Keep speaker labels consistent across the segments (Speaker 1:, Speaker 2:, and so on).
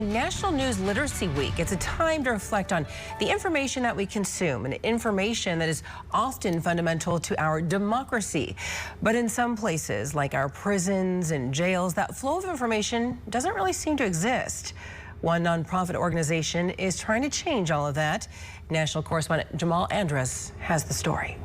Speaker 1: National News Literacy Week. It's a time to reflect on the information that we consume and information that is often fundamental to our democracy. But in some places, like our prisons and jails, that flow of information doesn't really seem to exist. One nonprofit organization is trying to change all of that. National correspondent Jamal Andrus has the story.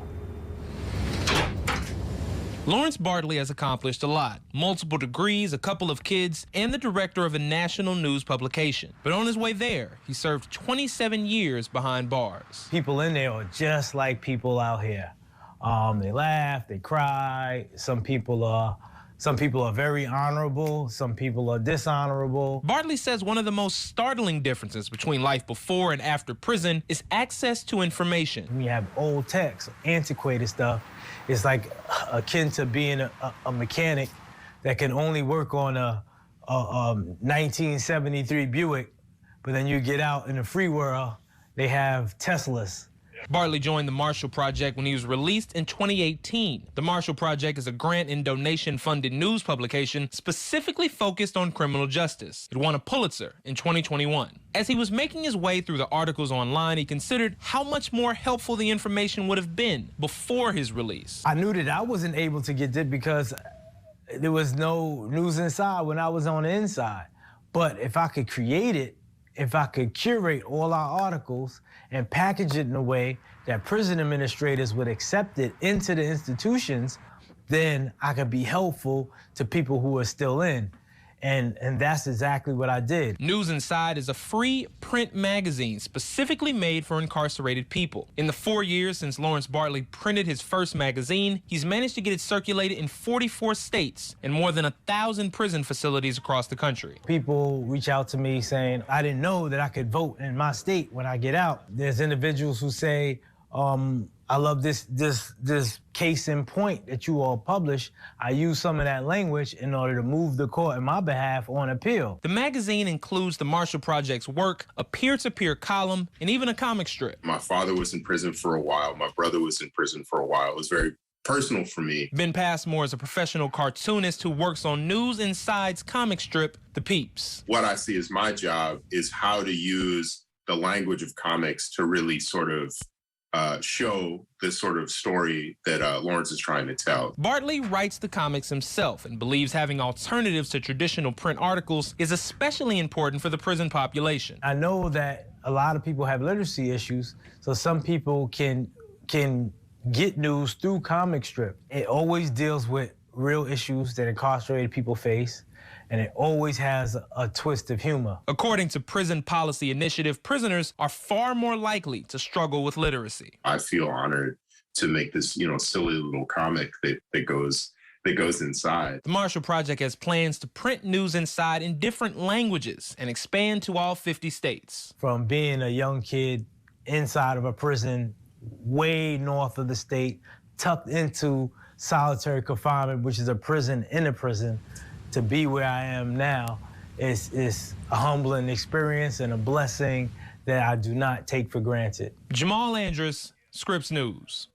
Speaker 2: Lawrence Bartley has accomplished a lot. Multiple degrees, a couple of kids, and the director of a national news publication. But on his way there, he served 27 years behind bars.
Speaker 3: People in there are just like people out here. They laugh, they cry. Some people are very honorable. Some people are dishonorable.
Speaker 2: Bartley says one of the most startling differences between life before and after prison is access to information.
Speaker 3: When you have old text, antiquated stuff, it's like akin to being a mechanic that can only work on a 1973 Buick, but then you get out in the free world, they have Teslas.
Speaker 2: Bartley joined the Marshall Project when he was released in 2018. The Marshall Project is a grant and donation-funded news publication specifically focused on criminal justice. It won a Pulitzer in 2021. As he was making his way through the articles online, he considered how much more helpful the information would have been before his release.
Speaker 3: I knew that I wasn't able to get it because there was no news inside when I was on the inside. But if I could create it, if I could curate all our articles and package it in a way that prison administrators would accept it into the institutions, then I could be helpful to people who are still in. And that's exactly what I did.
Speaker 2: News Inside is a free print magazine specifically made for incarcerated people. In the 4 years since Lawrence Bartley printed his first magazine, he's managed to get it circulated in 44 states and more than 1,000 prison facilities across the country.
Speaker 3: People reach out to me saying, I didn't know that I could vote in my state when I get out. There's individuals who say, I love this case in point that you all publish. I use some of that language in order to move the court in my behalf on appeal.
Speaker 2: The magazine includes the Marshall Project's work, a peer-to-peer column, and even a comic strip.
Speaker 4: My father was in prison for a while. My brother was in prison for a while. It was very personal for me.
Speaker 2: Ben Passmore is a professional cartoonist who works on News Inside's comic strip, The Peeps.
Speaker 4: What I see as my job is how to use the language of comics to really sort of show the sort of story that Lawrence is trying to tell.
Speaker 2: Bartley writes the comics himself and believes having alternatives to traditional print articles is especially important for the prison population.
Speaker 3: I know that a lot of people have literacy issues, so some people can get news through comic strip. It always deals with real issues that incarcerated people face, and it always has a twist of humor.
Speaker 2: According to Prison Policy Initiative, prisoners are far more likely to struggle with literacy.
Speaker 4: I feel honored to make this, silly little comic that goes inside.
Speaker 2: The Marshall Project has plans to print News Inside in different languages and expand to all 50 states.
Speaker 3: From being a young kid inside of a prison way north of the state, tucked into solitary confinement, which is a prison in a prison, to be where I am now is a humbling experience and a blessing that I do not take for granted.
Speaker 2: Jamal Andrus, Scripps News.